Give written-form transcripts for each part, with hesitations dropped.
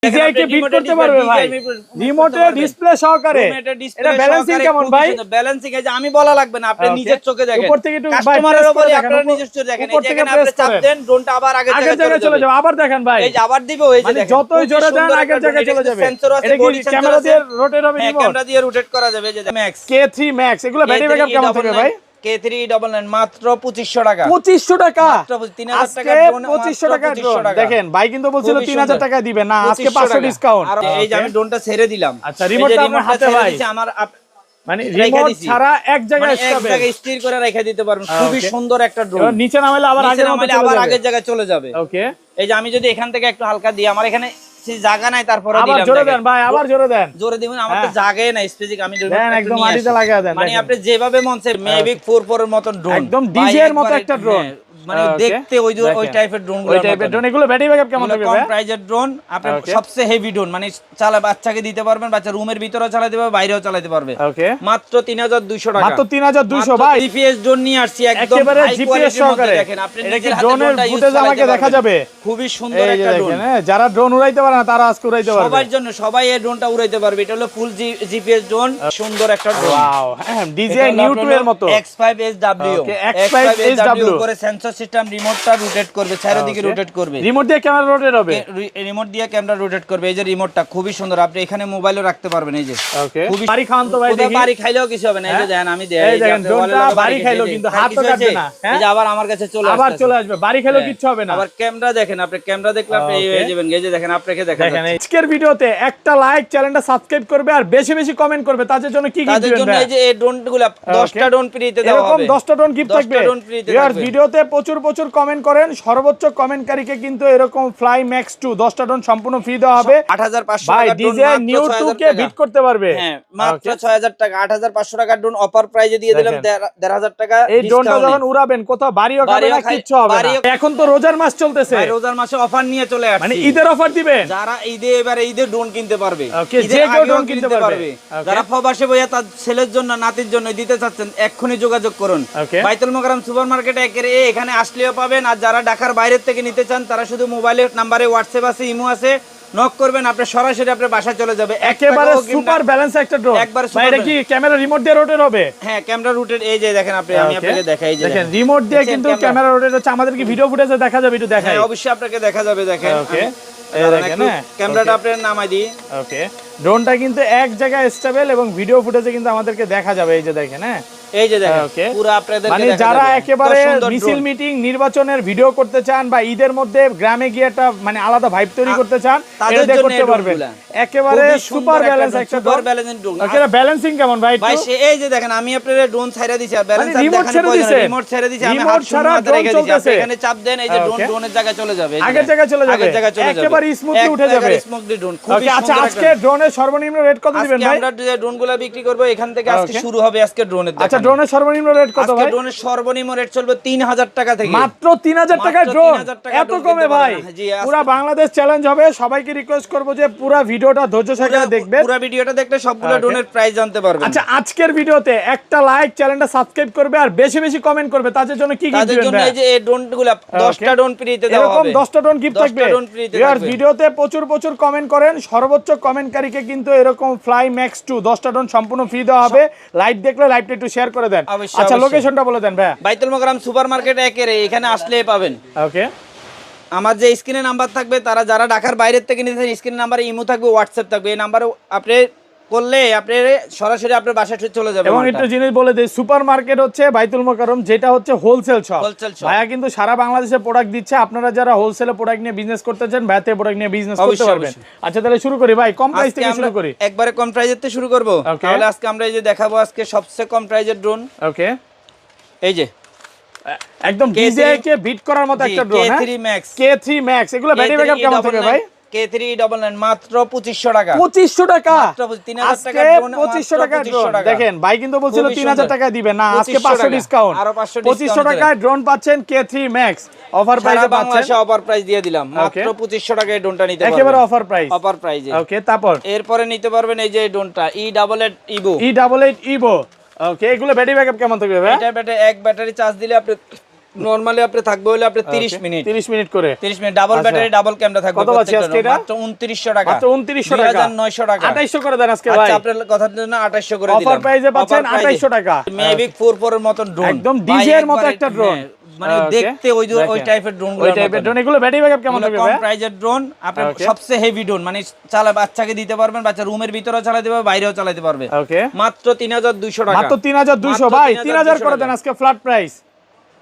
DJI কে bit করতে পারবে ভাই রিমোটে ডিসপ্লে সহকারে। এটা ব্যালেন্সিং কেমন ভাই? ব্যালেন্সিং এই যে আমি বলা লাগবে না, আপনি নিজের চোখে দেখেন। উপর থেকে একটু কাস্টমারের উপরে আপনারা নিজের চোখে দেখেন। এই যে এখানে আপনি চাপ দেন, ড্রোনটা আবার আগের জায়গায় চলে যাবে। আবার দেখেন ভাই, এই যে আবার দিব, এই যে দেখেন যতই জোরে দেন আগের জায়গায় চলে যাবে। সেন্সর আছে, এটা বডি কি সেন্সর ক্যামেরা আছে, দিয়ে রোটেট হবে? হ্যাঁ ক্যামেরা দিয়ে রোটেট করা যাবে। এই যে ম্যাক্স K3 Max এগুলো ব্যাটারি ব্যাকআপ কেমন থাকবে ভাই? K399 মাত্র 2500 টাকা। 2500 টাকা মাত্র 3000 টাকা ড্রোন, 2500 টাকা ড্রোন। দেখেন ভাই কিন্তু বলছিল 3000 টাকা দিবেন না, আজকে 500 ডিসকাউন্ট। আর এই যে আমি ড্রোনটা ছেড়ে দিলাম। আচ্ছা রিমোটটা আপনার হাতে ভাই, আমার মানে রিমোট ছাড়া এক জায়গায় স্থির করে রেখে দিতে পারবেন। খুবই সুন্দর একটা ড্রোন। নিচে নামাইলে আবার আগের জায়গায় চলে যাবে। ওকে, এই যে আমি যদি এখান থেকে একটু হালকা দিই, আমার এখানে জায়গা নাই, তারপরে আবার জোরে দেন ভাই, আবার জোরে দেন, জোরে দিবেন। আমার তো জায়গাই নাই স্পেসিফিক, আমি দেন একদম মাটিতে লাগায় দেন। মানে আপনি যেভাবে মন চায় মেভিক 4 এর মত ড্রোন, একদম ডিজে এর মত একটা ড্রোন, মানে দেখতে ওই টাইপের ড্রোন, ওই টাইপের ড্রোন। এগুলো ব্যাটারি ব্যাকআপ কেমন থাকবে ভাই? কম প্রাইজের ড্রোন, আপনি সবচেয়ে হেভি ড্রোন, মানে চালা বাচ্চাকে দিতে পারবেন, বাচ্চা রুমের ভিতরেও চালাতে পারবে, বাইরেও চালাতে পারবে। ওকে, মাত্র 3200 টাকা। মাত্র 3200 ভাই। জিপিএস ড্রোন নিয়ে আসছি একদম একেবারে জিপিএস সহকারে। দেখেন আপনি এটা কি ড্রোনের ফুটেজ আমাকে দেখা যাবে? খুবই সুন্দর একটা ড্রোন। যারা ড্রোন উড়াইতে পারে না তারা আজকে উড়াইতে পারবে। সবার জন্য, সবাই এই ড্রোনটা উড়াইতে পারবে। এটা হলো ফুল জিপিএস ড্রোন, সুন্দর একটা ড্রোন। ওয়াও, হ্যাঁ ডিজিআই নিউ 2 এর মতো। X5SW, ওকে, X5SW করে সেন্সর সিস্টেম, রিমোটটা রোটেট করবে, চারিদিকে রোটেট করবে। রিমোট দিয়ে ক্যামেরা রোটেট হবে, রিমোট দিয়ে ক্যামেরা রোটেট করবে। এই যে রিমোটটা খুবই সুন্দর, আপনি এখানে মোবাইলও রাখতে পারবেন। এই যে ওকে, খুবই বাড়ি খান তো ভাই, দেখি বাড়ি খাইলেও কিছু হবে না। এই যে দেখেন আমি দেই, এই দেখেন ড্রোনটা বাড়ি খাইলো কিন্তু হাত তো কাটবে না। এই যে আবার আমার কাছে চলে আসবে, আবার চলে আসবে, বাড়ি খাইলো কিচ্ছু হবে না। আবার ক্যামেরা দেখেন, আপনি ক্যামেরা দেখলে আপনি এই হয়ে যাবেন। এই যে দেখেন আপনাকে দেখা দেখেন যাচ্ছে। আজকের ভিডিওতে একটা লাইক, চ্যানেলটা সাবস্ক্রাইব করবে আর বেশি বেশি কমেন্ট করবে। তাদের জন্য কি গিফট তাদের দিবেন জন্য ভাই? এই যে এই ড্রোনগুলো 10টা ড্রোন ফ্রিতে দেওয়া হবে। এরকম 10টা ড্রোন গিফট থাকবে। ভিউয়ার্স ভিডিওতে প্রচুর প্রচুর কমেন্ট করেন, সর্বোচ্চ কমেন্টকারীকে কিন্তু এরকম ফ্লাই ম্যাক্স 2 10টা ড্রোন সম্পূর্ণ ফ্রি দেওয়া হবে। 8500 ভাই টাকা ড্রোন, ডিজে নিউ 2 কে বিট করতে পারবে। হ্যাঁ মাত্র 6000 টাকা। 8500 টাকা ড্রোন অফার প্রাইজে দিয়ে দিলাম 1500 টাকা। এই ড্রোনটা যখন উড়াবেন কোথাও বাড়িও খাবে না, কিচ্ছু হবে না। এখন তো রোজার মাস চলতেছে, ভাই রোজার মাসে অফার নিয়ে চলে আসছে, মানে ঈদের অফার দিবেন। যারা এবারে ঈদের ড্রোন কিনতে পারবে, যে কেউ ড্রোন কিনতে পারবে। যারা প্রবাসে বইয়া তার ছেলের জন্য, নাতির জন্য দিতে চাচ্ছেন, এক্ষুনি যোগাযোগ করুন। বাইতুল মোকাররম সুপারমার্কেট এখানে আসলেও পাবেন। আর যারা ঢাকার বাইরের থেকে নিতে চান তারা শুধু মোবাইলের নাম্বারে হোয়াটসঅ্যাপ আছে, ইমো আছে, নক করবেন, আপনি সরাসরি আপনার বাসায় চলে যাবে। একেবারে সুপার ব্যালেন্স একটা ড্রোন। একবার ভাই এটা কি ক্যামেরা রিমোট দিয়ে রোটেট হবে? হ্যাঁ ক্যামেরা রোটেট। এই যে দেখেন আপনি, আমি আপনাকে দেখাই, যে দেখেন রিমোট দিয়ে কিন্তু ক্যামেরা রোটেট হচ্ছে। আমাদের কি ভিডিও ফুটেজে দেখা যাবে? একটু দেখাই। হ্যাঁ অবশ্যই আপনাকে দেখা যাবে। দেখেন ওকে, এই দেখেন ক্যামেরাটা আপনার নামাই দিই। ওকে, ড্রোনটা কিন্তু এক জায়গায় স্টেবল এবং ভিডিও ফুটেজে কিন্তু আমাদেরকে দেখা যাবে। এই যে দেখেন, হ্যাঁ এই যে দেখেন পুরো আপনাদেরকে মানে দেখা যাবে। যারা একেবারে মিছিল মিটিং নির্বাচনের ভিডিও করতে চান বা ঈদের মধ্যে গ্রামে গিয়ে একটা মানে আলাদা ভাইব তৈরি করতে চান, এটা দিয়ে করতে পারবেন। একেবারে সুপার ব্যালেন্স একটা সুপার ব্যালেন্সিং ড্রোন। ওকে, ব্যালেন্সিং কেমন ভাই? ভাই এই যে দেখেন আমি আপনাদের ড্রোন ছাইরা দিছি, আর ব্যালেন্স রিমোট ছেড়ে দিছি, রিমোট ছেড়ে দিছি, আমি হাত ছাড়া ড্রোন চলতেছে। এখানে চাপ দেন, এই যে ড্রোনের জায়গায় চলে যাবে, আগের জায়গায় চলে যাবে, একেবারে স্মুথলি উঠে যাবে। স্মুথলি ড্রোন খুবই সুন্দর। আচ্ছা আজকে ড্রোনের সর্বনিম্ন রেট কত দিবেন ভাই? আমরা যে ড্রোনগুলো বিক্রি করব এখান থেকে আজকে শুরু হবে আজকে ড্রোনের। আচ্ছা ড্রোনের সর্বনিম্ন রেট কত ভাই? ড্রোনের সর্বনিম্ন রেট চলবে 3000 টাকা থেকে। মাত্র 3000 টাকা ড্রোন, এত কমে ভাই? পুরো বাংলাদেশ চ্যালেঞ্জ হবে। সবাইকে রিকোয়েস্ট করব যে পুরো ভিডিওটা ধৈর্য সহকারে দেখবেন। পুরো ভিডিওটা দেখলে সবগুলো ড্রোনের প্রাইস জানতে পারবেন। আচ্ছা আজকের ভিডিওতে একটা লাইক, চ্যানেলটা সাবস্ক্রাইব করবে আর বেশি বেশি কমেন্ট করবে। তাদের জন্য কি গিফট দিবেন? তাদের জন্য এই যে এই ড্রোনগুলো 10টা ড্রোন ফ্রিতে দেওয়া হবে। এরকম 10টা ড্রোন গিফট থাকবে। ভিউয়ার্স ভিডিওতে প্রচুর প্রচুর কমেন্ট করেন, সর্বোচ্চ কমেন্টকারীকে কিন্তু এরকম ফ্লাই ম্যাক্স 2 10টা ড্রোন সম্পূর্ণ ফ্রি দেওয়া হবে। লাইভ দেখলে লাইভটা একটু শেয়ার করে দেন। আচ্ছা লোকেশনটা বলে দেন ভাই। বাইতুল মোকাররম সুপারমার্কেট এখানে আসলেই পাবেন। ওকে, আমার যে স্ক্রিনে নাম্বার থাকবে, যারা ঢাকার বাইরের থেকে নিতেছেন, স্ক্রিনে নাম্বারে ইমো থাকবে, হোয়াটসঅ্যাপ থাকবে। এই নাম্বারে আপনি করলে আপনি সরাসরি আপনার বাসায় চলে যাবে। এবং একটু জিনিস বলে দেই, সুপারমার্কেট হচ্ছে বাইতুল মোকাররম, যেটা হচ্ছে হোলসেল শপ। ভাইয়া কিন্তু সারা বাংলাদেশে প্রোডাক্ট দিচ্ছে। আপনারা যারা হোলসেলে প্রোডাক্ট নিয়ে বিজনেস করতে চান, ভাইয়াতে প্রোডাক্ট নিয়ে বিজনেস করতে পারবেন। আচ্ছা তাহলে শুরু করি ভাই, কম প্রাইস থেকে শুরু করি। একবারে কম প্রাইসের থেকে শুরু করব। তাহলে আজকে আমরা এই যে দেখাবো আজকে সবচেয়ে কম প্রাইসের ড্রোন। ওকে, এই যে একদম ডিজিআই কে বিট করার মতো একটা ড্রোন, K3 Max। এগুলো ব্যাটারি ব্যাকআপ কেমন থাকবে ভাই? K399 মাত্র 2500 টাকা। 2500 টাকা, মাত্র 3000 টাকা ড্রোন, 2500 টাকা ড্রোন। দেখেন ভাই কিন্তু বলছিল 3000 টাকা দিবেন না, আজকে 500 ডিসকাউন্ট, আরো 500 2500 টাকায় ড্রোন পাচ্ছেন K3 Max। অফার প্রাইসে পাচ্ছেন, বাংলাদেশে অফার প্রাইস দিয়ে দিলাম মাত্র 2500 টাকায় ড্রোনটা নিতে পারবেন। একেবারে অফার প্রাইস, অফার প্রাইসে। ওকে, তারপর এরপরে নিতে পারবেন এই যে ড্রোনটা E88 Evo। ওকে, এগুলো ব্যাটারি ব্যাকআপ কেমন থাকবে ভাই? এটা এক ব্যাটারি চার্জ দিলে আপনি নরমালি আপনি থাকবে হলে আপনি 30 মিনিট 30 মিনিট করে 30 minute double battery double camera থাকবে। কত পাচ্ছি আজকে এটা? মাত্র 2900 টাকা, মাত্র 2900 টাকা, 2900 টাকা, 2800 করে দেন আজকে ভাই। আচ্ছা আপনার কথার জন্য 2800 করে দিলাম। অফার প্রাইসে পাচ্ছেন 2800 টাকা। মেভিক 4 এর মত ড্রোন, একদম ডিজে এর মত একটা ড্রোন, মানে দেখতে ওই টাইপের ড্রোন, ওই টাইপের ড্রোন। এগুলো ব্যাটারি ব্যাকআপ কেমন থাকবে ভাই? কম প্রাইজের ড্রোন, আপনি সবচেয়ে হেভি ড্রোন, মানে চালা বাচ্চাকে দিতে পারবেন, বাচ্চা রুমের ভিতরেও চালাতে পারবে, বাইরেও চালাতে পারবে। ওকে, মাত্র 3200 টাকা, মাত্র 3200 ভাই। 3000 করে দেন আজকে ফ্ল্যাট প্রাইস।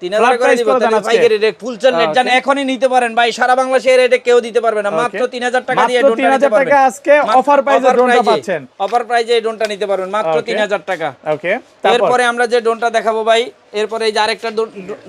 3000 করে দিব তাহলে পাইকারি রেট ফুল চার্জ রেট জান এখনই নিতে পারেন ভাই, সারা বাংলাদেশে এই রেটে কেউ দিতে পারবে না। মাত্র 3000 টাকা দিয়ে ড্রোনটা নিতে পারবেন। মাত্র 3000 টাকা আজকে অফার প্রাইসে ড্রোনটা পাচ্ছেন। অফার প্রাইসে এই ড্রোনটা নিতে পারবেন মাত্র 3000 টাকা। ওকে, এরপরে আমরা যে ড্রোনটা দেখাবো ভাই, এরপরে এই যে আরেকটা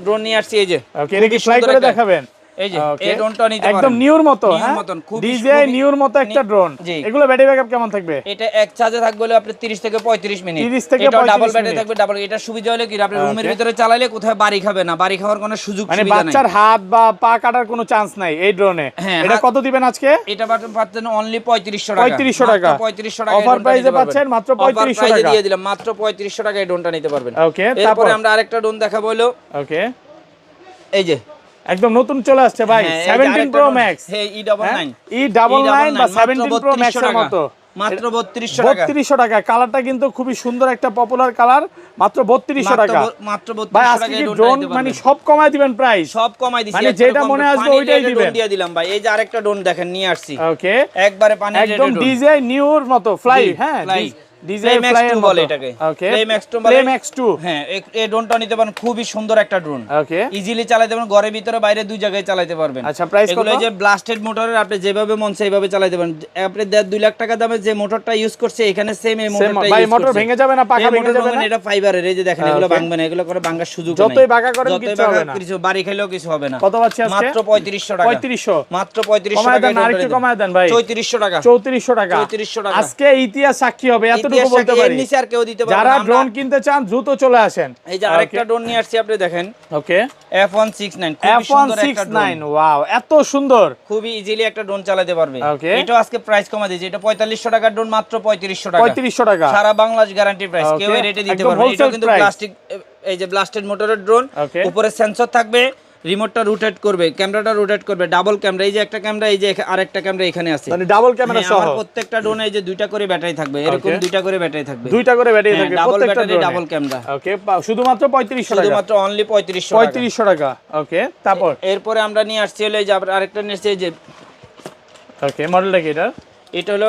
ড্রোন নিয়ে আসছি, এই যে ওকে, এটা কি ফ্লাই করে দেখাবেন? এই যে এই ড্রোনটা নিতে পারেন, একদম নিউর মতো, হ্যাঁ ডিজে নিউর মতো একটা ড্রোন। এগুলো ব্যাটারি ব্যাকআপ কেমন থাকবে? এটা এক চার্জে থাকবে হলে আপনি 30 থেকে 35 মিনিট। 30 থেকে এটা 35 ডাবল ব্যাটারি থাকবে, ডাবল। এটা সুবিধা হলো কি আপনি রুমের ভিতরে চালালে কোথাও বাড়ি খাবে না, বাড়ি খাওয়ার কোনো সুযোগ মানে সুবিধা নাই, বাচ্চার হাত বা পা কাটার কোনো চান্স নাই এই ড্রোনে। এটা কত দিবেন আজকে? এটা পাচ্ছেন অনলি 3500 টাকা, 3500 টাকা, 3500 টাকা অফার প্রাইসে পাচ্ছেন মাত্র 3500 টাকা দিয়ে দিলাম, মাত্র 3500 টাকা এই ড্রোনটা নিতে পারবেন। ওকে, তারপরে আমরা আরেকটা ড্রোন দেখাবো হলো, ওকে, এই যে একদম নতুন চলে আসছে ভাই, 17 প্রো ম্যাক্স, হ্যাঁ E99 E99 বা 17 প্রো ম্যাক্স এর মতো, মাত্র 3200 টাকা। 3200 টাকা। কালারটা কিন্তু খুবই সুন্দর একটা পপুলার কালার, মাত্র 3200 টাকা, মাত্র 3200 টাকা। এই ড্রোন মানে সব কমায় দিবেন প্রাইস, সব কমাই দিছি, মানে যেটা মনে আসবে ওইটাই দিবেন, দিয়ে দিলাম ভাই। এই যে আরেকটা ড্রোন দেখেন নিয়ে আসছি, ওকে, একবারে পানি একদম ডিজে নিউর মতো ফ্লাই, হ্যাঁ ডিজে ফ্লাই এর বলে এটাকে, ওকে, Playmax 2, হ্যাঁ এই ড্রোনটা নিতে পারেন, খুবই সুন্দর একটা ড্রোন, ওকে, ইজিলি চালাতে পারবেন, ঘরের ভিতরে বাইরে দুই জায়গায় চালাতে পারবেন। আচ্ছা, প্রাইস কত? এগুলো যে ব্লাস্টেড মোটরের, আপনি যেভাবে মন সেইভাবে চালাতে পারেন। আপনি 2 লাখ টাকা দামের যে মোটরটা ইউজ করছে এখানে সেম এই মোটরটা ইউজ ভাই, করছে। মোটর ভেঙে যাবে না, পাকা ভেঙে যাবে না, এটা ফাইবারের। এই যে দেখেন এগুলো ভাঙবে না, এগুলো করে ভাঙার সুযোগ নাই, যতই বাঁকা করেন কিছু হবে না, কিছু বাড়ি খাইলেও কিছু হবে না। কত পাচ্ছি আজকে? মাত্র 3500 টাকা, 3500, মাত্র 3500 কমায় টাকা। দেন, আরেকটু কমায় দেন ভাই, 3400 টাকা, 3400 টাকা, 3400 টাকা। আজকে ইতিহাস সাক্ষী হবে, এতটুকু বলতে পারি। এর নিচে আর কেউ দিতে পারবে না। যারা ড্রোন কিনতে চান দ্রুত চলে আসেন। এই যে আরেকটা ড্রোন নিয়ে আসছি, আপনি দেখেন, ওকে, F169, খুব সুন্দর একটা ড্রোন। F169, ওয়াও, এত সুন্দর, খুবই ইজিলি একটা ড্রোন চালাতে পারবে। ওকে, এটা আজকে প্রাইস কমা দিয়েছে, এটা 4500 টাকার ড্রোন মাত্র 3500 টাকা, 3500 টাকা, সারা বাংলাদেশ গ্যারান্টি প্রাইস, কেউ এই রেটে দিতে পারবে না। এটা কিন্তু প্লাস্টিক, এই যে ব্লাস্টেড মোটরের ড্রোন, উপরে সেন্সর থাকবে, রিমোটটা রোটেট করবে, ক্যামেরাটা রোটেট করবে, ডাবল ক্যামেরা, এই যে একটা ক্যামেরা, এই যে আরেকটা ক্যামেরা এখানে আছে, মানে ডাবল ক্যামেরা সহ। আমার প্রত্যেকটা ড্রোনে এই যে দুইটা করে ব্যাটারি থাকবে, এরকম দুইটা করে ব্যাটারি থাকবে, দুইটা করে ব্যাটারি থাকবে ডাবল প্রত্যেকটা ব্যাটারি, ডাবল ক্যামেরা। ওকে, শুধুমাত্র 3500 টাকা, শুধুমাত্র অনলি 3500 টাকা। ওকে, তারপর এরপরে আমরা নিয়ে আসছি হলো এই যে আরেকটা নিয়ে আসছি, এই যে ওকে, মডেলটা কি এটা? এটা হলো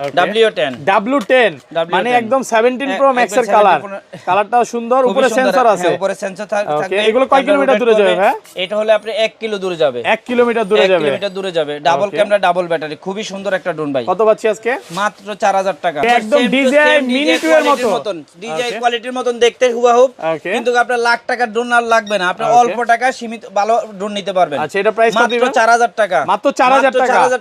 W10, মানে একদম 17 প্রো ম্যাক্স এর কালার, কালারটাও সুন্দর, উপরে সেন্সর আছে, উপরে সেন্সর থাকবে। এগুলো কয় কিলোমিটার দূরে যাবে ভাই? এটা হলে আপনি 1 কিলো দূরে যাবে, 1 কিলোমিটার দূরে যাবে, 1 কিলোমিটার দূরে যাবে, ডাবল ক্যামেরা, ডাবল ব্যাটারি, খুবই সুন্দর একটা ড্রোন ভাই। কত পাচ্ছি আজকে? মাত্র 4000 টাকা, একদম ডিজে মিনি 2 এর মতন, ডিজে কোয়ালিটির মতন দেখতে হুবহু, কিন্তু আপনার লাখ টাকার ড্রোন আর লাগবে না, আপনি অল্প টাকা সীমিত ভালো ড্রোন নিতে পারবেন। আচ্ছা, এটা প্রাইস কত দিবেন? মাত্র 4000 টাকা, মাত্র 4000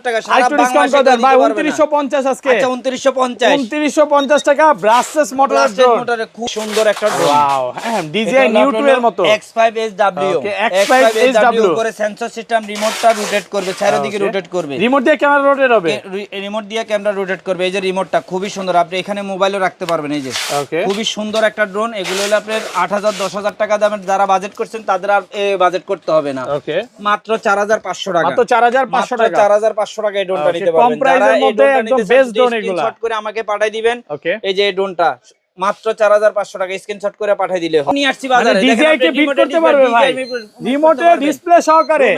টাকা, আরেকটু ডিসকাউন্ট করে দেন ভাই, 2950 আজকে। আচ্ছা 2950 টাকা, ব্রাসলেস মোটরের ড্রোন, খুব সুন্দর একটা ড্রোন, ওয়াও, হ্যাঁ ডিজে নিউ 2 এর মতো, X5SW, X5SW করে সেন্সর সিস্টেম, রিমোটটা রোটেট করবে, চারিদিকে রোটেট করবে, রিমোট দিয়ে ক্যামেরা রোটেট হবে, রিমোট দিয়ে ক্যামেরা রোটেট করবে। এই যে রিমোটটা খুবই সুন্দর, আপনি এখানে মোবাইলও রাখতে পারবেন। এই যে খুবই সুন্দর একটা ড্রোন। এগুলো হলো আপনার 8000 10000 টাকা দামের, যারা বাজেট করছেন তাদের আর বাজেট করতে হবে না। ওকে, মাত্র 4500 টাকা, মাত্র 4500 টাকা, 4500 টাকা এই ড্রোনটা নিতে পারবেন। কম প্রাইসের মধ্যে একদম বেস্ট ড্রোন এগুলো, স্ক্রিনশট করে আমাকে পাঠিয়ে দিবেন। ওকে, এই যে এই ড্রোনটা মাত্র 4500 টাকা, স্ক্রিনশট করে পাঠিয়ে দিলে হবে। নিয়ে আসছি বাজারে, ডিজিআই কে বিট করতে পারবে ভাই, রিমোটে ডিসপ্লে সহকারে।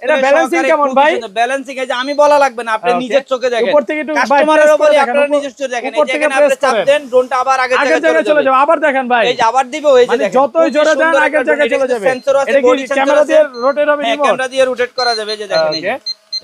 এটা ব্যালেন্সিং কেমন ভাই? ব্যালেন্সিং এই যে আমি বলা লাগবে না, আপনি নিজের চোখে দেখেন, উপর থেকে একটু কাস্টমারের উপরে আপনারা নিজের চোখে দেখেন। এই যে এখানে আপনি চাপ দেন, ড্রোনটা আবার আগের জায়গায় চলে যাবে, আবার দেখেন ভাই, এই যে আবার দিব, এই যে দেখেন যতই জোরে দেন আগের জায়গায় চলে যাবে। সেন্সর আছে, এটা কি ক্যামেরা দিয়ে রোটেট হবে? রিমোট ক্যামেরা দিয়ে রোটেট করা যাবে, এই যে দেখেন, এই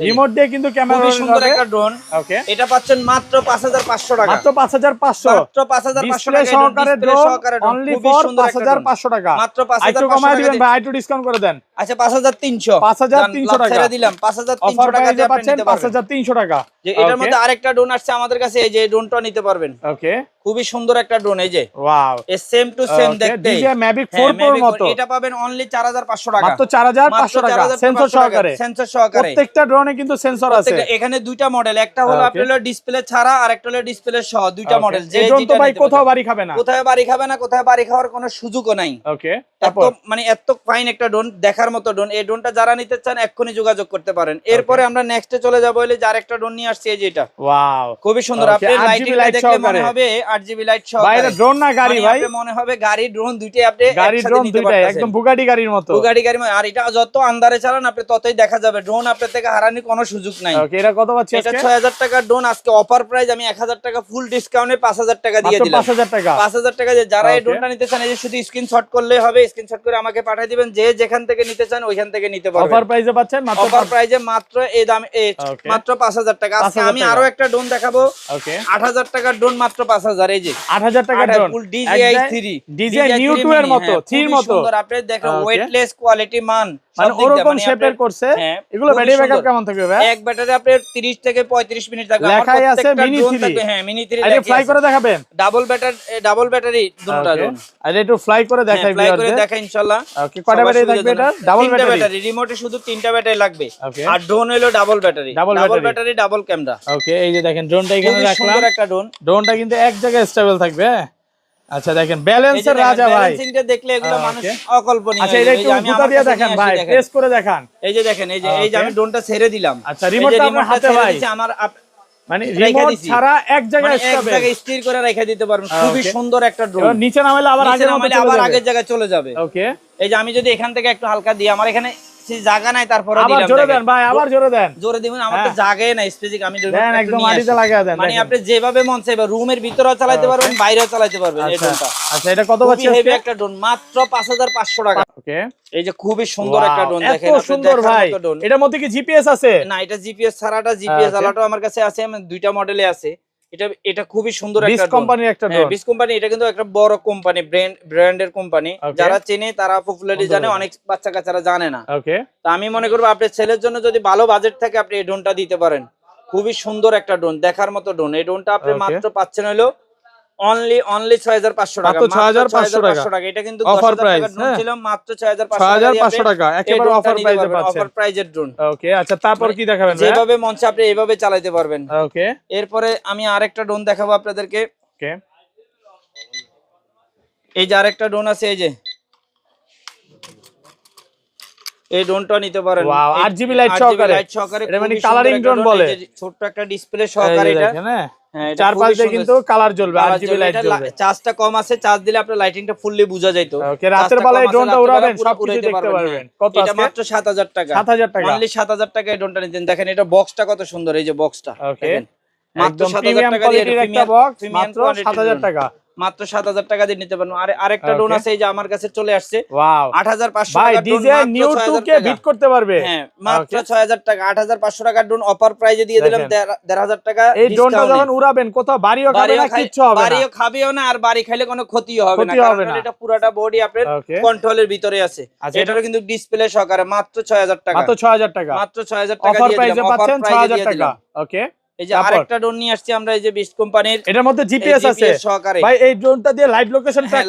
রিমোট দিয়ে কিন্তু ক্যামেরা খুব সুন্দর একটা ড্রোন। ওকে, এটা পাচ্ছেন মাত্র 5500 টাকা, মাত্র 5500, মাত্র 5500 টাকা সহকারে ড্রোন, অনলি ফর 5500 টাকা, মাত্র 5500 একটু কমায় দিবেন ভাই, একটু ডিসকাউন্ট করে দেন। আচ্ছা 5300, 5300 টাকা ছেড়ে দিলাম, 5300 টাকা দিয়ে আপনি নিতে পারবেন। 5300 টাকা। যে এটার মধ্যে আরেকটা ড্রোন আসছে আমাদের কাছে, এই যে ড্রোনটা নিতে পারবেন। ওকে, খুবই সুন্দর একটা ড্রোন, এই যে ওয়াও, এই সেম টু সেম দেখতে DJI Mavic 4 Pro এর মতো। এটা পাবেন অনলি 4500 টাকা, মাত্র 4500 টাকা, সেন্সর সহকারে। সেন্সর সহকারে প্রত্যেকটা ড্রোনে কিন্তু সেন্সর আছে। এখানে দুইটা মডেল, একটা হলো আপনার ডিসপ্লে ছাড়া আর একটা হলো ডিসপ্লে সহ, দুইটা মডেল। যে ড্রোন তো ভাই কোথাও বাড়ি খাবে না, কোথায় বাড়ি খাবে না, কোথায় বাড়ি খাওয়ার কোনো সুযোগও নাই। ওকে, এত মানে এত ফাইন একটা ড্রোন, দেখার মতো ড্রোন। এই ড্রোনটা যারা নিতে চান এক্ষুনি যোগাযোগ করতে পারেন। এরপরে আমরা নেক্সটে চলে যাবো, হইলে যার একটা ড্রোন নিয়ে আসছি, এই যে এটা। ওয়াও, খুবই সুন্দর। আপনি লাইটিং দেখলে মনে হবে 8GB লাইট সহ। ভাই এটা ড্রোন না গাড়ি ভাই, মনে হবে গাড়ি ড্রোন দুইটাই আপনি গাড়ি ড্রোন দুইটাই একদম বুগাটি গাড়ির মতো। বুগাটি গাড়ি, আর এটা যত আন্ধারে চালান আপনি ততই দেখা যাবে। ড্রোন আপনার থেকে হারানোর কোনো সুযোগ নাই। ওকে, এটা কত পাচ্ছি আজকে? এটা 6000 টাকার ড্রোন। আজকে অফার প্রাইস আমি 1000 টাকা ফুল ডিসকাউন্টে 5000 টাকা দিয়ে দিলাম। 5000 টাকা, 5000 টাকা। যারা এই ড্রোনটা নিতে চান, এই যে শুধু স্ক্রিনশট করলেই হবে, স্ক্রিনশট করে আমাকে পাঠিয়ে দিবেন। যে যেখান থেকে নিতে চান ওইখান থেকে নিতে পারবেন। অফার প্রাইসে পাচ্ছেন, মাত্র অফার প্রাইসে মাত্র এই দাম, মাত্র 5000 টাকা। আজকে আমি আরো একটা ড্রোন দেখাবো। ওকে, 8000 টাকার ড্রোন মাত্র 5000। এই যে 8000 টাকার ড্রোন, ফুল DJI 3, DJI Neo 2 এর মতো, 3 এর মতো সুন্দর। আপনি দেখেন ওয়েটলেস, কোয়ালিটি, মান মানে ওরকম শেপের করছে। এগুলো ব্যাটারি ব্যাকআপ কেমন থাকবে ভাই? এক ব্যাটারি আপনার 30 থেকে 35 মিনিট থাকবে। লেখাই আছে মিনি 3। হ্যাঁ, মিনি 3 আরে ফ্লাই করে দেখাবেন? ডাবল ব্যাটারি দুটোটা ড্রোন। আরে একটু ফ্লাই করে দেখাই ফ্লাই করে দেখা ইনশাআল্লাহ। ওকে, কয়টা ব্যাটারি থাকবে এটা? Double battery. রিমোটে শুধু 3টা ব্যাটারি লাগবে। আর ড্রোন হলো ডাবল ব্যাটারি, ডাবল ক্যামেরা। ওকে, এই যে দেখেন ড্রোনটা এখানে রাখলাম। সুন্দর একটা ড্রোন। ড্রোনটা কিন্তু এক জায়গায় স্টেবল থাকবে। আচ্ছা দেখেন ব্যালেন্সের রাজা ভাই, ব্যালেন্সিংটা দেখলে এগুলো মানুষ অকল্পনীয়। আচ্ছা এটা একটু গুতা দিয়ে দেখেন ভাই, প্রেস করে দেখান। এই যে দেখেন, এই যে আমি ড্রোনটা ছেড়ে দিলাম। আচ্ছা, রিমোটটা আপনার হাতে ভাই, আমার মানে রিমোট ছাড়া এক জায়গায় স্থির করে রেখে দিতে পারবেন। খুবই সুন্দর একটা ড্রোন। নিচে নামাইলে আবার আগের জায়গায় চলে যাবে। ওকে, এই যে আমি যদি এখান থেকে একটু হালকা দিই, আমার এখানে জায়গা নাই, তারপরে আবার জোরে দেন ভাই, আবার জোরে দেন। জোরে দিবেন, আমার তো জায়গাই নাই স্পেসিফিক। আমি দেন একদম মাটিতে লাগিয়ে দেন। মানে আপনি যেভাবে মন চাইবে রুমের ভিতরেও চালাতে পারবেন, বাইরেও চালাতে পারবেন এই ড্রোনটা। আচ্ছা, এটা কত পাচ্ছেন? হেভি একটা ড্রোন, মাত্র 5500 টাকা। ওকে, এই যে খুবই সুন্দর একটা ড্রোন, দেখেন এত সুন্দর ভাই। এটার মধ্যে কি জিপিএস আছে? না, এটা জিপিএস ছাড়াটা, জিপিএস আলাটাও আমার কাছে আছে। আমি দুইটা মডেলে আছে। এটা খুবই সুন্দর একটা ড্রোন, কোম্পানির একটা ড্রোন। বিস কোম্পানি। এটা কিন্তু একটা বড় কোম্পানি, ব্র্যান্ডের কোম্পানি। যারা চেনে তারা পপুলারিটি জানে, অনেক বাচ্চা কাচ্চারা জানে না। ওকে, তো আমি মনে করব আপনার ছেলের জন্য যদি ভালো বাজেট থাকে, আপনি এই ড্রোনটা দিতে পারেন। খুবই সুন্দর একটা ড্রোন, দেখার মতো ড্রোন। এই ড্রোনটা আপনি মাত্র পাচ্ছেন হলো অনলি 6500 টাকা। 6500 টাকা। এটা কিন্তু 10000 টাকার ড্রোন ছিল, মাত্র 6500 টাকা। একেবারে অফার প্রাইসে পাচ্ছেন। অফার প্রাইজের ড্রোন। ওকে, আচ্ছা তারপর কি দেখাবেন? যেভাবে মঞ্চে আপনি এইভাবে চালাতে পারবেন। ওকে, এরপরে আমি আরেকটা ড্রোন দেখাবো আপনাদেরকে। ওকে, এই যে আরেকটা ড্রোন আছে, এই যে এই ড্রোনটা নিতে পারেন। ওয়াও, 8GB লাইট সহকারে। এটা মানে কালারিং ড্রোন বলে। ছোট একটা ডিসপ্লে সহকারে এটা। হ্যাঁ, চার পাশে কিন্তু কালার জ্বলবে, 8GB লাইট জ্বলবে। চার্জটা কম আছে, চার্জ দিলে আপনার লাইটিংটা ফুললি বোঝা যেত। ওকে, রাতের বেলায় এই ড্রোনটা উড়াবেন, সব কিছু দেখতে পারবেন। কত আছে? এটা মাত্র 7000 টাকা। 7000 টাকা, অনলি 7000 টাকা এই ড্রোনটা নিতেন। দেখেন এটা বক্সটা কত সুন্দর, এই যে বক্সটা। ওকে, মাত্র একদম 7000 প্রিমিয়াম টাকা দিয়ে কোয়ালিটির একটা বক্স, মাত্র 7000 টাকা। মাত্র 7000 টাকা দিয়ে নিতে পারবেন। আরেকটা ড্রোন আছে, এই যে আমার কাছে চলে আসছে। ওয়াও, 8500 ভাই টাকা ড্রোন, DJI Neo 2 কে বিট করতে পারবে। হ্যাঁ, মাত্র 6000 টাকা। 8500 টাকার ড্রোন অফার প্রাইজে দিয়ে দিলাম 1500 টাকা। এই ড্রোনটা যখন উড়াবেন, কোথাও বাড়িও খাবে না, কিচ্ছু হবে না। বাড়িও খাবেও না, আর বাড়ি খাইলে কোনো ক্ষতিও হবে না, কারণ এটা পুরোটা বডি আপনার কন্ট্রোলের ভিতরে আছে। এটারও কিন্তু ডিসপ্লে সহকারে মাত্র 6000 টাকা। মাত্র 6000 টাকা। মাত্র 6000 টাকা অফার দিয়ে প্রাইসে দিলাম। পাচ্ছেন 6000 টাকা। ওকে, এই যে আরেকটা ড্রোন নিয়ে আসছি আমরা, এই যে বিস্ট কোম্পানির। এটার মধ্যে জিপিএস আছে ভাই। এই ড্রোনটা দিয়ে লাইভ লোকেশন ট্র্যাক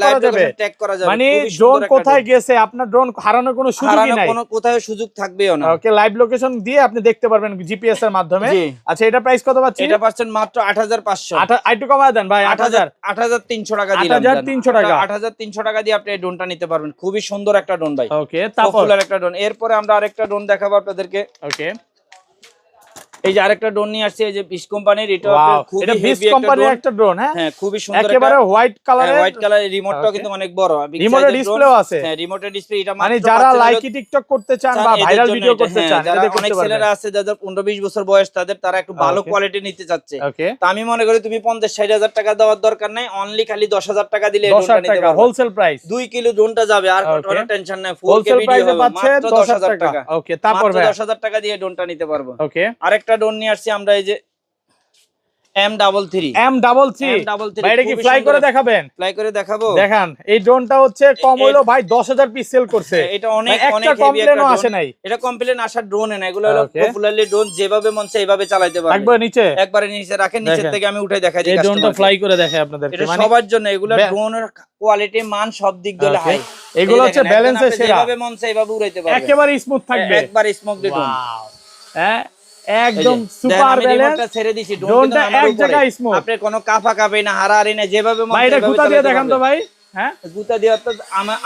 করা যাবে। মানে ড্রোন কোথায় গেছে, আপনার ড্রোন হারানোর কোনো সুযোগই নাই, কোনো কোথায় সুযোগ থাকবেও না। ওকে, লাইভ লোকেশন দিয়ে আপনি দেখতে পারবেন জিপিএস এর মাধ্যমে। আচ্ছা, এটা প্রাইস কত পাচ্ছেন? এটা পাচ্ছেন মাত্র 8500। আইটু কমায় দেন ভাই, 8300 টাকা দিলাম। 8300 টাকা। 8300 টাকা দিয়ে আপনি এই ড্রোনটা নিতে পারবেন। খুবই সুন্দর একটা ড্রোন ভাই। ওকে, তারপর একটা ড্রোন। এরপরে আমরা আরেকটা ড্রোন দেখাবো আপনাদেরকে। ওকে, এই যে আরেকটা ড্রোন নিয়ে আসছে, এই যে বিস কোম্পানির। এটা খুবই এটা বিস কোম্পানির একটা ড্রোন। হ্যাঁ, খুবই সুন্দর, একেবারে হোয়াইট কালারের। হোয়াইট কালারের রিমোটটাও কিন্তু অনেক বড়। রিমোটের ডিসপ্লেও আছে। হ্যাঁ, রিমোটের ডিসপ্লে। এটা মানে যারা লাইকি টিকটক করতে চান বা ভাইরাল ভিডিও করতে চান, যারা অনেক ছেলেরা আছে যাদের 15-20 বছর বয়স, তারা একটু ভালো কোয়ালিটি নিতে চাচ্ছে। তো আমি মনে করি তুমি 50-60 টাকা দেওয়ার দরকার নাই, অনলি খালি 10000 টাকা দিলে এই ড্রোনটা নিতে পারবে। হোলসেল প্রাইস 2 কিলো ড্রোনটা যাবে, আর কোনো টেনশন নাই। 4K হোলসেল ভিডিও প্রাইসে হবে পাচ্ছে মাত্র 10000 টাকা। ওকে, তারপর ভাই 10000 টাকা দিয়ে ড্রোনটা নিতে পারবো। ওকে, আরেকটা ড্রোন নিয়ে আসছি আমরা, এই যে M33 ভাই এটা কি ফ্লাই করে দেখাবেন? ফ্লাই করে দেখাবো। দেখান এই ড্রোনটা হচ্ছে কম হলো ভাই 10,000 পিস সেল করছে। এটা অনেক অনেক কমপ্লেনও আসে নাই। এটা কমপ্লেন আসার ড্রোন না, এগুলো হলো পপুলারলি ড্রোন, যেভাবে মন চায় এইভাবে চালাতে পারবেন। একবারে নিচে রাখেন, নিচে থেকে আমি উঠাই দেখাই দিই। এই ড্রোনটা ফ্লাই করে দেখাই আপনাদের। এটা সবার জন্য, এগুলো ড্রোনের কোয়ালিটি মান সব দিক দিয়ে হাই। এগুলো হচ্ছে ব্যালেন্সের সেরা, যেভাবে মন চায় এইভাবে উড়াইতে পারবেন, একেবারে স্মুথ থাকবে, একবারে স্মুথ ড্রোন। হ্যাঁ একদম সুপার ব্যালেন্স। ছেড়ে দিছি ড্রোনটা এক জায়গায় স্মুথ, আপনি কোনো কাফা কাপে না, হারাহারি না, যেভাবে মন চায়। ভাই এটা গুতা দিয়ে দেখান তো ভাই। হ্যাঁ গুতা দিয়ে তো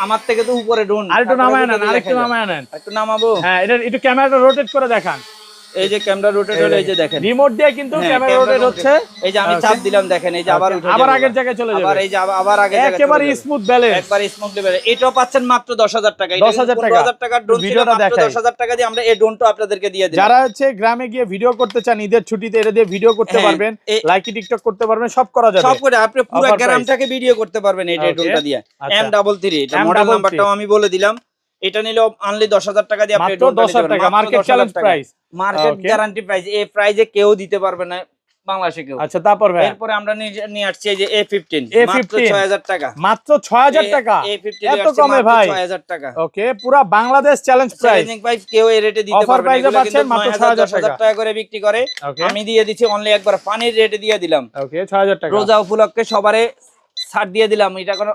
আমার থেকে তো উপরে ড্রোন। আরেকটু নামায় আনেন, আরেকটু নামায় আনেন, একটু নামাবো। হ্যাঁ এটা একটু ক্যামেরাটা রোটেট করে দেখান। এই যে ক্যামেরা রোটেট হলো, এই যে দেখেন রিমোট দিয়ে কিন্তু ক্যামেরা রোটেট হচ্ছে। এই যে আমি চাপ দিলাম, দেখেন এই যে আবার উঠে আবার আগের জায়গায় চলে যাবে, আবার এই যে আবার আগের জায়গায় একেবারে স্মুথ ব্যালেন্স, একবারে স্মুথ ব্যালেন্স। এটাও পাচ্ছেন মাত্র 10,000 টাকা। 10,000 টাকা 10,000 টাকার ড্রোন ছিল, মাত্র 10,000 টাকা দিয়ে আমরা এই ড্রোনটা আপনাদেরকে দিয়ে দিলাম। যারা হচ্ছে গ্রামে গিয়ে ভিডিও করতে চান, ঈদের ছুটিতে এটা দিয়ে ভিডিও করতে পারবেন, লাইকি টিকটক করতে পারবেন, সব করা যাবে, সব করে আপনি পুরো গ্রামটাকে ভিডিও করতে পারবেন এই ড্রোনটা দিয়ে। M33 এটা মডেল নাম্বারটাও আমি বলে দিলাম। এটা নিলে অনলি 10,000 টাকা দিয়ে আপনি ড্রোনটা নিতে পারবেন। Market challenge price, market guarantee price. এই প্রাইসে কেউ দিতে পারবে না বাংলাদেশে কেউ। আচ্ছা তারপর ভাই এরপর আমরা নিয়ে আসছি এই যে A15 মাত্র 6,000 টাকা। মাত্র 6,000 টাকা, A15 এত কমে ভাই? 6,000 টাকা। ওকে পুরো Bangladesh challenge price, challenging price, কেউ এই রেটে দিতে পারবে না। এগুলো কিন্তু মাত্র 6,000 টাকা করে বিক্রি করে, আমি দিয়ে দিচ্ছি অনলি একবার পানির রেটে দিয়ে দিলাম। ওকে 6,000 টাকা রোজা উপলক্ষে সবারে ছাড় দিয়ে দিলাম। এটা কোনো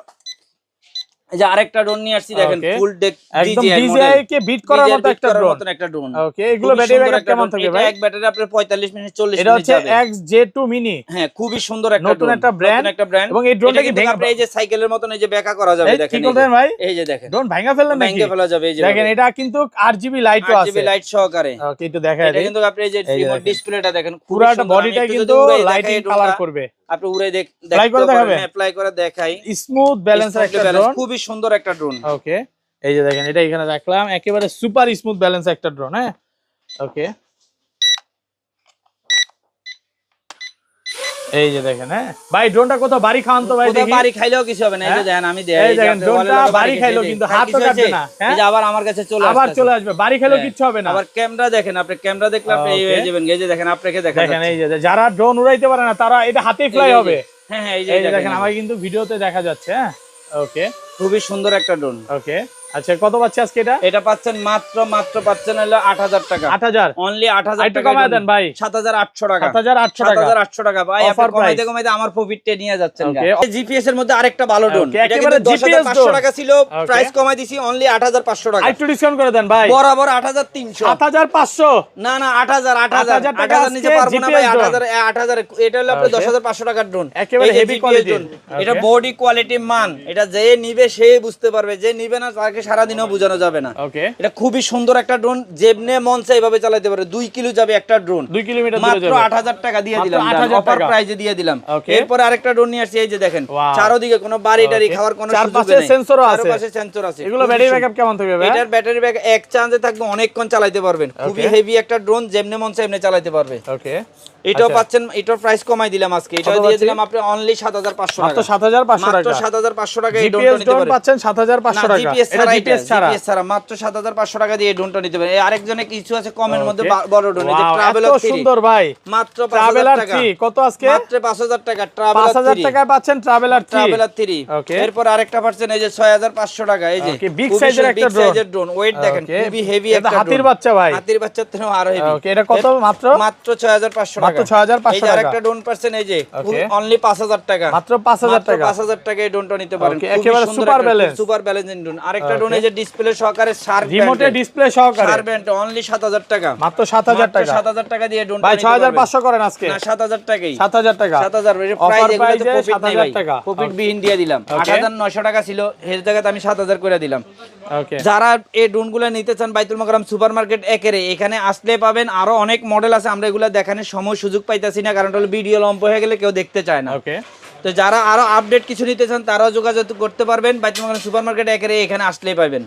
এই যে আরেকটা ড্রোন নিয়ে আসছি, দেখেন ফুল ডেক একদম ডিজিআই কে বিট করার মতো একটা ড্রোন। ওকে এগুলো ব্যাটারি ব্যাকআপ কেমন থাকবে ভাই? এক ব্যাটারি আপনার 45 মিনিট 40 এটা মিনিট হচ্ছে যাবে। XJ2 mini. হ্যাঁ খুবই সুন্দর একটা নতুন একটা ব্র্যান্ড, এবং এই ড্রোনটা কি আপনি এই যে সাইকেলের মতন এই যে ব্যাকা করা যাবে, দেখেন কি করবেন ভাই? এই যে দেখেন ড্রোন ভাঙা ফেললেন নাকি? ভাঙা ফেলা যাবে, এই যে দেখেন এটা কিন্তু RGB লাইটও আছে, RGB লাইট সহকারে। ওকে একটু দেখায় দেই। এটা কিন্তু আপনি এই যে রিমোট ডিসপ্লেটা দেখেন, পুরোটা বডিটা কিন্তু লাইটিং কালার করবে। আপনি উড়ে ফ্লাই করে দেখাবেন? অ্যাপ্লাই করে দেখাই। স্মুথ ব্যালেন্সের একটা ড্রোন, খুবই সুন্দর একটা ড্রোন। ওকে এই যে দেখেন এটা এখানে রাখলাম, একেবারে সুপার স্মুথ ব্যালেন্স একটা ড্রোন। হ্যাঁ ওকে এই যে দেখেন। হ্যাঁ ভাই ড্রোনটা কত বাড়ি খাওয়ান তো ভাই, দেখি। বাড়ি খাইলেও কিছু হবে না, এই যে দেখেন আমি দেই, এই দেখেন ড্রোনটা বাড়ি খাইলো কিন্তু হাতও কাটবে না। এই যে আবার আমার কাছে আবার চলে আসবে, বাড়ি খাইলো কিচ্ছু হবে না। আবার ক্যামেরা দেখেন, আপনি ক্যামেরা দেখলে আপনি এই হয়ে যাবেন। এই যে দেখেন আপনাকে দেখেন এই যে যারা ড্রোন উড়াইতে পারে না তারা এটা হাতেই ফ্লাই হবে। হ্যাঁ হ্যাঁ এই যে দেখেন আমাকে কিন্তু ভিডিওতে দেখা যাচ্ছে। হ্যাঁ ওকে খুবই সুন্দর একটা ড্রোন। ওকে আচ্ছা কত পাচ্ছে আজকে এটা? এটা পাচ্ছেন মাত্র পাচ্ছেন হলো 8,000 টাকা। 8,000 অনলি 8,000 টাকা। কমায় দেন ভাই, 7,800 টাকা। 7,800 টাকা ভাই, আপনি কমাইতে আমার প্রফিটে নিয়ে যাচ্ছেন। জিপিএস এর মধ্যে আরেকটা ভালো ড্রোন, এটা কিন্তু 10,500 টাকা ছিল, প্রাইস কমাই দিছি অনলি 8,500 টাকা। একটু ডিসকাউন্ট করে দেন ভাই, বরাবর 8,300। 7,500 না 8,000 নিতে পারবো না ভাই। 8,000 এটা হলো আপনি 10,500 টাকার ড্রোন, একেবারে হেভি কোয়ালিটি। এটা বডি কোয়ালিটি মান, এটা যে নিবে সে বুঝতে পারবে, যে নিবে না তাকে সারা দিনও বোঝানো যাবে না। ওকে এটা খুবই সুন্দর একটা ড্রোন, যেমনে মন চায় এইভাবে চালাতে পারে। 2 কিলো যাবে একটা ড্রোন, 2 কিলোমিটার দূরে মাত্র যাবে। 8,000 টাকা দিয়ে দিলাম, 8,000 অফার টাকা প্রাইজে দিয়ে দিলাম। ওকে এরপর আরেকটা ড্রোন নিয়ে আসছি, এই যে দেখেন চারদিকে কোনো বাড়ি টাড়ি খাওয়ার কোনো সুযোগ চারপাশে নেই, সেন্সরও আছে, চারপাশে সেন্সর আছে। এগুলো ব্যাটারি ব্যাকআপ কেমন থাকবে ভাই? এটার ব্যাটারি ব্যাকআপ এক চার্জে থাকবে, অনেকক্ষণ চালাতে পারবেন। খুবই হেভি একটা ড্রোন, যেমনে মন চায় এমনি চালাতে পারবে। ওকে এটাও পাচ্ছেন, এটার প্রাইস কমাই দিলাম আজকে, এটা দিয়ে দিলাম আপনি অনলি 7,500 টাকা। মাত্র 7,500 টাকা, মাত্র 7,500 টাকা এই জিপিএস ড্রোনটা নিতে ড্রোন পারেন। পাচ্ছেন 7,500 টাকা। জিপিএস ছাড়া, জিপিএস ছাড়া মাত্র 7,500 টাকা দিয়ে এই ড্রোনটা নিতে পারেন। আরেকজনে কিছু আছে কমের মধ্যে বড় ড্রোন, এই যে ট্রাভেলার 3 সুন্দর ভাই, মাত্র ট্রাভেলার 5,000 টাকা। 3 কত আজকে? মাত্র 5,000 টাকা ট্রাভেলার 5,000 টাকায় পাচ্ছেন ট্রাভেলার 3। এরপর আরেকটা পাচ্ছেন এই যে 6,500 টাকা। এই যে বিগ সাইজের একটা ড্রোন, ওয়েট দেখেন খুবই হেভি একটা ড্রোন, হাতির বাচ্চা ভাই, হাতির বাচ্চার থেকে আরো হেভি। ওকে এটা কত? মাত্র 6,500 টাকা। মাত্র 6,500 এই যে আরেকটা ড্রোন পাচ্ছেন, এই যে অনলি 5,000 টাকা। মাত্র 5,000 টাকা, 5,000 টাকা এই ড্রোনটা নিতে পারেন। একেবারে super balance, super balancing drone. আরেকটা ড্রোন এই যে ডিসপ্লে সহকারে, শার্প রিমোটে ডিসপ্লে সহকারে, শার্প ব্যান্ড, অনলি 7,000 টাকা। মাত্র 7,000 টাকা। 7,000 টাকা দিয়ে ড্রোনটা ভাই নিতে পারবেন। 6,500 করেন আজকে না 7,000 টাকাই, 7,000 টাকা 7,000 এর প্রাইস, এগুলো তো প্রফিট নাই ভাই, টাকা প্রফিট বিহীন দিয়ে দিলাম। 8,900 টাকা ছিল, এর জায়গাতে আমি 7,000 করে দিলাম। ওকে যারা এই ড্রোনগুলো নিতে চান, বাইতুল মোকাররম সুপারমার্কেট একেরে এখানে আসলে পাবেন। আরো অনেক মডেল আছে, আমরা এগুলো দেখানোর সময় সুযোগ পাইতাছি না, কারণ হলো ভিডিও লম্বা হয়ে গেলে কেউ দেখতে চায় না। ওকে তো যারা আরো আপডেট কিছু নিতে চান তারাও যোগাযোগ করতে পারবেন, বাইতুল মোকাররম সুপারমার্কেট একেরে এখানে আসলেই পাবেন।